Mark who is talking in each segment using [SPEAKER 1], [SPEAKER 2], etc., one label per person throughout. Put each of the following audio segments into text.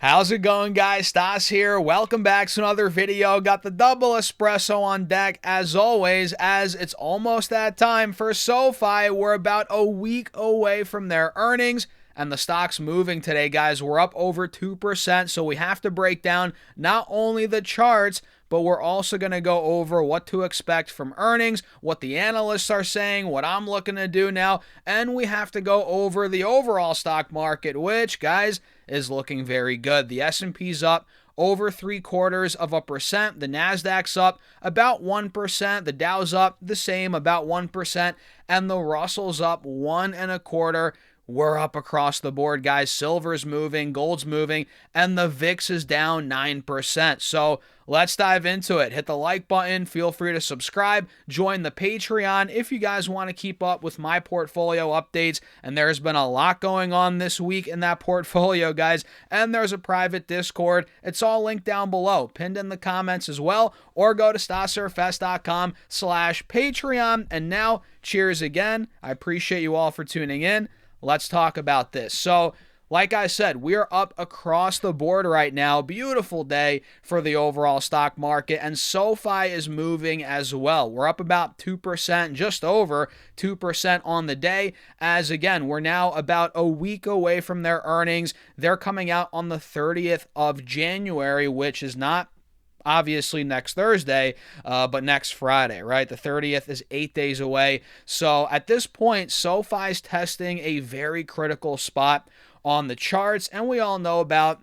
[SPEAKER 1] How's it going, guys? Stas here. Welcome back to another video. Got the double espresso on deck as always, as it's almost that time for SoFi. We're about a week away from their earnings, and the stock's moving today, guys. We're up over 2%, so we have to break down not only the charts, but we're also going to go over what to expect from earnings, what the analysts are saying, what I'm looking to do now, and we have to go over the overall stock market, which, guys, is looking very good. The S&P's up over 0.75%. The Nasdaq's up about 1%. The Dow's up the same, about 1%, and the Russell's up 1.25%. We're up across the board, guys. Silver's moving, gold's moving, and the VIX is down 9%. So let's dive into it. Hit the like button. Feel free to subscribe. Join the Patreon if you guys want to keep up with my portfolio updates. And there's been a lot going on this week in that portfolio, guys. And there's a private Discord. It's all linked down below, pinned in the comments as well. Or go to stasurfest.com/Patreon. And now, cheers again. I appreciate you all for tuning in. Let's talk about this. So, like I said, we are up across the board right now. Beautiful day for the overall stock market, and SoFi is moving as well. We're up about 2%, just over 2% on the day, as again, we're now about a week away from their earnings. They're coming out on the 30th of January, which is not obviously next Thursday, but next Friday, right? The 30th is 8 days away. So at this point, SoFi's testing a very critical spot on the charts, and we all know about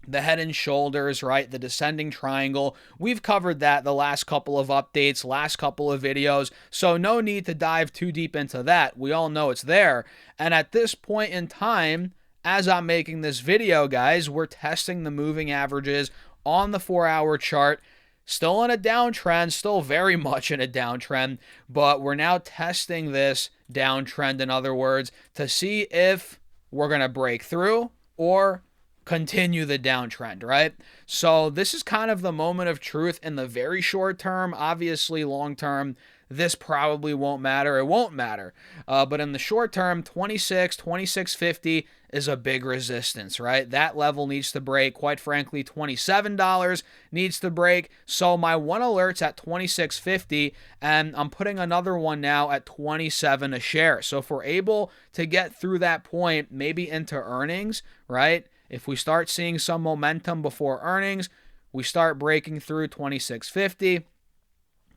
[SPEAKER 1] the head and shoulders, right? The descending triangle. We've covered that the last couple of updates, last couple of videos, so no need to dive too deep into that. We all know it's there. And at this point in time, as I'm making this video, guys, we're testing the moving averages on the 4-hour chart. Still in a downtrend, still very much in a downtrend, but we're now testing this downtrend, in other words, to see if we're going to break through or continue the downtrend, right? So this is kind of the moment of truth in the very short term. Obviously, long term, this probably won't matter. It won't matter. But in the short term, 26.50 is a big resistance, right? That level needs to break. Quite frankly, $27 needs to break. So my one alert's at 26.50, and I'm putting another one now at 27 a share. So if we're able to get through that point, maybe into earnings, right? If we start seeing some momentum before earnings, we start breaking through 26.50,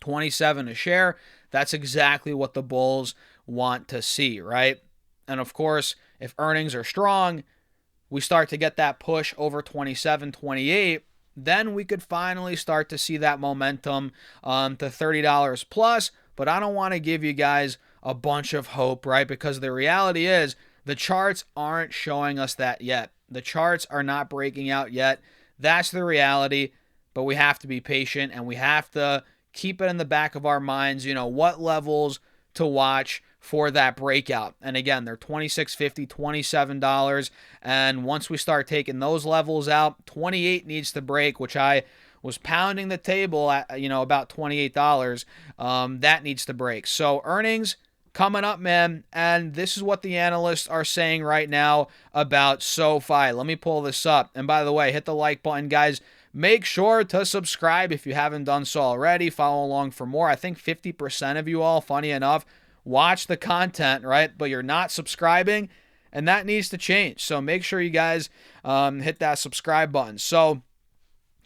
[SPEAKER 1] 27 a share. That's exactly what the bulls want to see, right? And of course, if earnings are strong, we start to get that push over 27, 28, then we could finally start to see that momentum to $30 plus. But I don't want to give you guys a bunch of hope, right? Because the reality is the charts aren't showing us that yet. The charts are not breaking out yet. That's the reality. But we have to be patient, and we have to keep it in the back of our minds, what levels to watch for that breakout. And again, they're $26.50, $27. And once we start taking those levels out, 28 needs to break, which I was pounding the table at, about $28. That needs to break. So earnings coming up, man. And this is what the analysts are saying right now about SoFi. Let me pull this up. And by the way, hit the like button, guys. Make sure to subscribe if you haven't done so already. Follow along for more. I think 50% of you all, funny enough, watch the content, right? But you're not subscribing, and that needs to change. So make sure you guys hit that subscribe button. So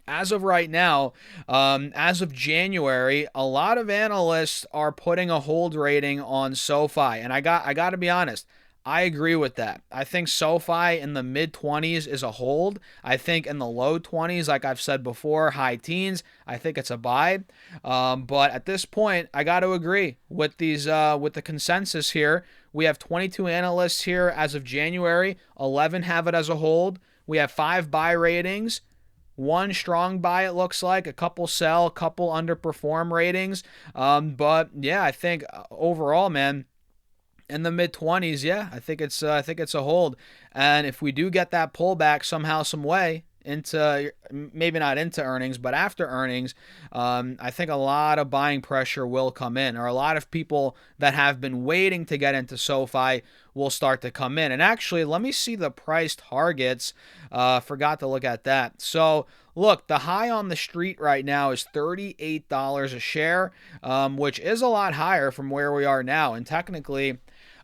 [SPEAKER 1] as of right now, as of January, a lot of analysts are putting a hold rating on SoFi. And I got to be honest, I agree with that. I think SoFi in the mid-20s is a hold. I think in the low 20s, like I've said before, high teens, I think it's a buy. But at this point, I got to agree with with the consensus here. We have 22 analysts here as of January. 11 have it as a hold. We have 5 buy ratings. 1 strong buy, it looks like. A couple sell, a couple underperform ratings. But yeah, I think overall, man, in the mid-20s, yeah, I think it's a hold. And if we do get that pullback somehow, some way, into, maybe not into earnings, but after earnings, I think a lot of buying pressure will come in, or a lot of people that have been waiting to get into SoFi will start to come in. And actually, let me see the price targets. Forgot to look at that. So look, the high on the street right now is $38 a share, which is a lot higher from where we are now. And technically,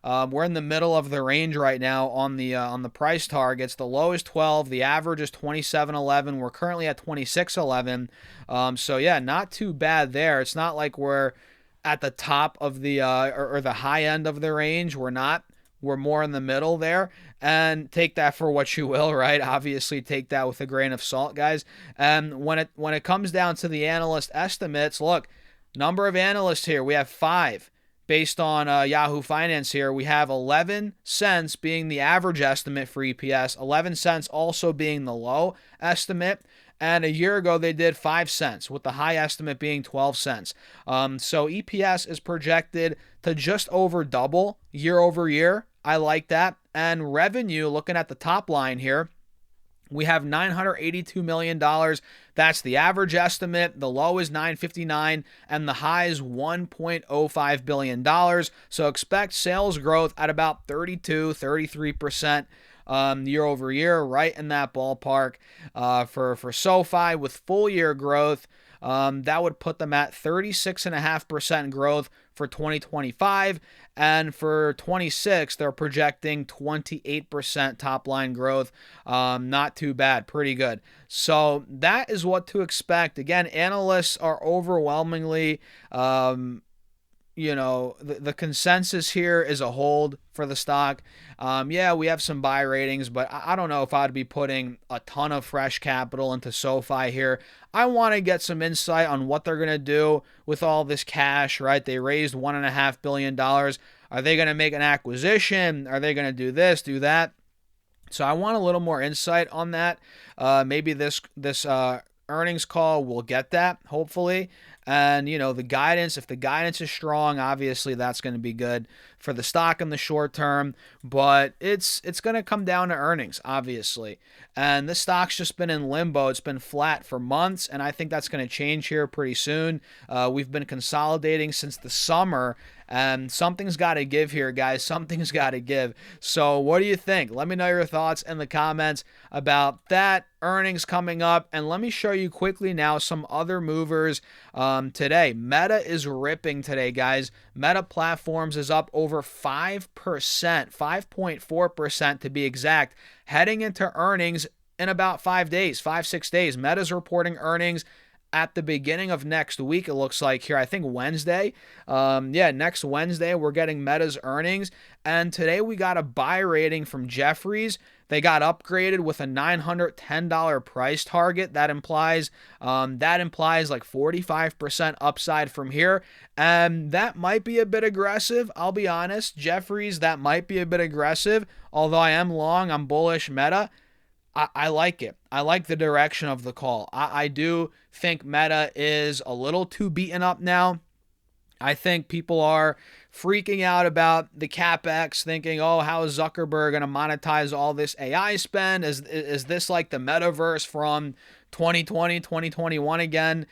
[SPEAKER 1] we're in the middle of the range right now on the price targets. The low is 12, the average is 27.11. We're currently at 26.11. So yeah, not too bad there. It's not like we're at the top of the or the high end of the range. We're not. We're more in the middle there, and take that for what you will, right? Obviously, take that with a grain of salt, guys. And when it comes down to the analyst estimates, look, number of analysts here, we have 5. Based on Yahoo Finance here, we have 11 cents being the average estimate for EPS, 11 cents also being the low estimate. And a year ago, they did 5 cents, with the high estimate being 12 cents. So EPS is projected to just over double year over year. I like that. And revenue, looking at the top line here, we have $982 million. That's the average estimate. The low is $959, and the high is $1.05 billion. So expect sales growth at about 33%. Year over year, right in that ballpark. For SoFi with full year growth, that would put them at 36.5% growth for 2025, and for 26 they're projecting 28% top line growth. Not too bad, pretty good. So that is what to expect. Again, analysts are overwhelmingly the consensus here is a hold for the stock. Yeah, we have some buy ratings, but I don't know if I'd be putting a ton of fresh capital into SoFi here. I want to get some insight on what they're going to do with all this cash, right? They raised $1.5 billion. Are they going to make an acquisition? Are they going to do this, do that? So I want a little more insight on that. Maybe this earnings call will get that, hopefully. And, the guidance, if the guidance is strong, obviously that's going to be good for the stock in the short term. But it's going to come down to earnings, obviously. And this stock's just been in limbo. It's been flat for months, and I think that's going to change here pretty soon. We've been consolidating since the summer, and something's got to give here, guys. Something's got to give. So what do you think? Let me know your thoughts in the comments about that. Earnings coming up, and let me show you quickly now some other movers today. Meta is ripping today, guys. Meta Platforms is up over 5%, 5.4% to be exact, heading into earnings in about 5 days, 6 days. Meta's reporting earnings at the beginning of next week, it looks like here. I think Wednesday. Next Wednesday, we're getting Meta's earnings. And today we got a buy rating from Jefferies. They got upgraded with a $910 price target. That implies like 45% upside from here. And that might be a bit aggressive. I'll be honest. Jefferies, that might be a bit aggressive. Although I am long, I'm bullish Meta. I like it. I like the direction of the call. I do think Meta is a little too beaten up now. I think people are freaking out about the CapEx, thinking, oh, how is Zuckerberg going to monetize all this AI spend? Is this like the metaverse from 2020, 2021 again,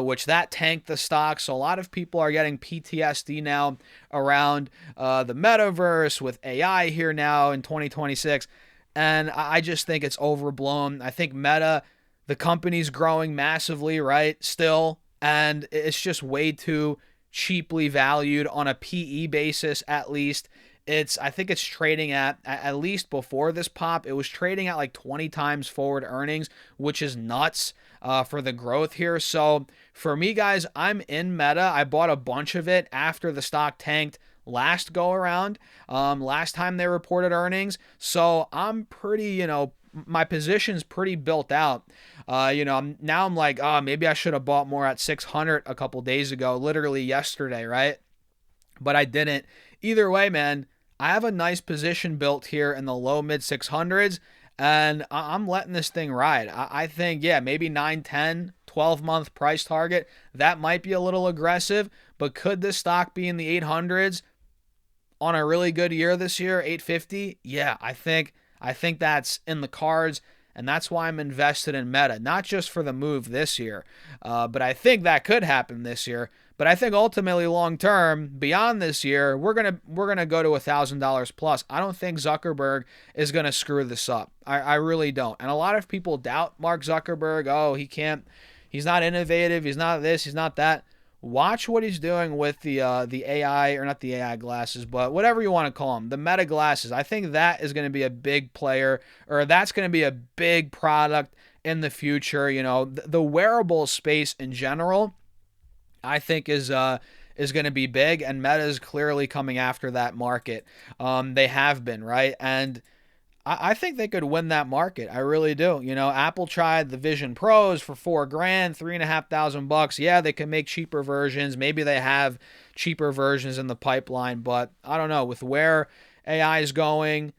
[SPEAKER 1] which that tanked the stock. So a lot of people are getting PTSD now around the metaverse with AI here now in 2026. And I just think it's overblown. I think Meta, the company's growing massively, right, still, and it's just way too cheaply valued on a PE basis, at least. I think it's trading at least before this pop, it was trading at like 20 times forward earnings, which is nuts for the growth here. So for me, guys, I'm in Meta. I bought a bunch of it after the stock tanked last go around, last time they reported earnings. So I'm pretty, my position's pretty built out. Now I'm like, maybe I should have bought more at 600 a couple days ago, literally yesterday, right? But I didn't. Either way, man, I have a nice position built here in the low mid 600s, and I'm letting this thing ride. I think, maybe 9, 10, 12-month price target. That might be a little aggressive, but could this stock be in the 800s on a really good year this year, 850? Yeah, I think that's in the cards. and that's why I'm invested in Meta, not just for the move this year, but I think that could happen this year. But I think ultimately long term, beyond this year, we're gonna go to $1,000 plus. I don't think Zuckerberg is gonna screw this up. I really don't. And a lot of people doubt Mark Zuckerberg. Oh, he can't. He's not innovative. He's not this. He's not that. Watch what he's doing with the AI, or not the AI glasses, but whatever you want to call them, the Meta glasses. I think that is going to be a big player, or that's going to be a big product in the future. You know, the wearable space in general, I think is going to be big, and Meta is clearly coming after that market. They have been, right? And I think they could win that market. I really do. You know, Apple tried the Vision Pros for $4,000, $3,500. Yeah, they can make cheaper versions. Maybe they have cheaper versions in the pipeline, but I don't know. With where AI is going,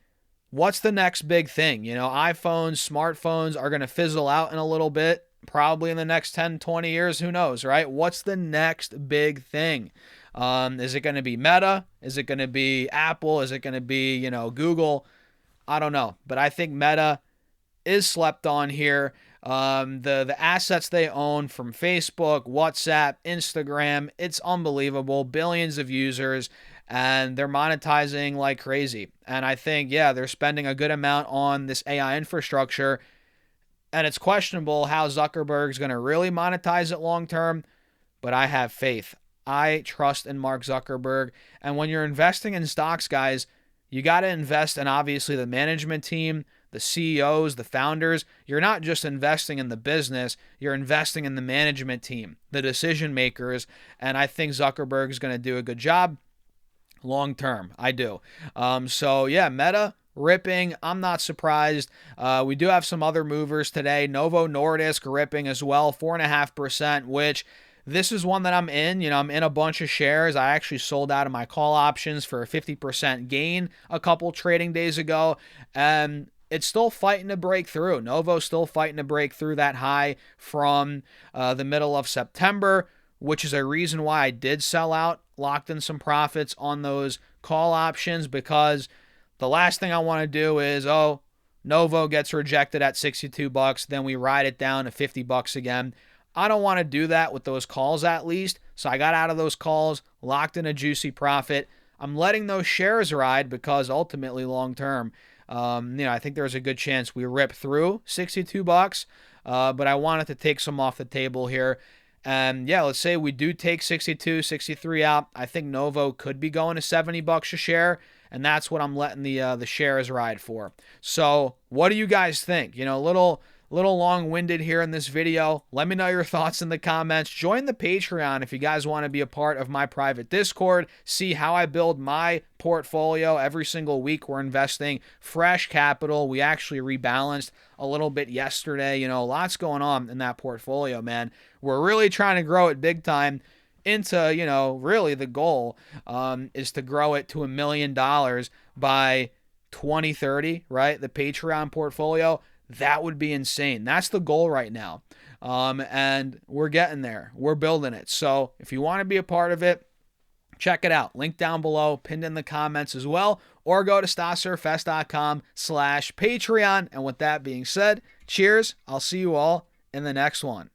[SPEAKER 1] what's the next big thing? You know, iPhones, smartphones are going to fizzle out in a little bit, probably in the next 10, 20 years. Who knows, right? What's the next big thing? Is it going to be Meta? Is it going to be Apple? Is it going to be, you know, Google? I don't know, but I think Meta is slept on here. The assets they own from Facebook, WhatsApp, Instagram, it's unbelievable. Billions of users, and they're monetizing like crazy. And I think, yeah, they're spending a good amount on this AI infrastructure, and it's questionable how Zuckerberg's going to really monetize it long term, but I have faith. I trust in Mark Zuckerberg, and when you're investing in stocks, guys, you got to invest in obviously the management team, the CEOs, the founders. You're not just investing in the business, you're investing in the management team, the decision makers, and I think Zuckerberg is going to do a good job long term. I do. So yeah, Meta ripping. I'm not surprised. We do have some other movers today. Novo Nordisk ripping as well, 4.5%, which this is one that I'm in. You know, I'm in a bunch of shares. I actually sold out of my call options for a 50% gain a couple trading days ago. And it's still fighting to break through. Novo's still fighting to break through that high from the middle of September, which is a reason why I did sell out, locked in some profits on those call options, because the last thing I want to do is, oh, Novo gets rejected at $62, then we ride it down to $50 again. I don't want to do that with those calls, at least. So I got out of those calls, locked in a juicy profit. I'm letting those shares ride because ultimately long term, I think there's a good chance we rip through $62. But I wanted to take some off the table here. And yeah, let's say we do take 62, 63 out. I think Novo could be going to $70 a share, and that's what I'm letting the shares ride for. So what do you guys think? You know, a little long-winded here in this video. Let me know your thoughts in the comments. Join the Patreon if you guys want to be a part of my private Discord. See how I build my portfolio every single week. We're investing fresh capital. We actually rebalanced a little bit yesterday. You know, lots going on in that portfolio, man. We're really trying to grow it big time into, you know, really the goal is to grow it to $1 million by 2030, right? The Patreon portfolio. That would be insane. That's the goal right now. And we're getting there. We're building it. So if you want to be a part of it, check it out. Link down below, pinned in the comments as well, or go to stasurfest.com/Patreon. And with that being said, cheers. I'll see you all in the next one.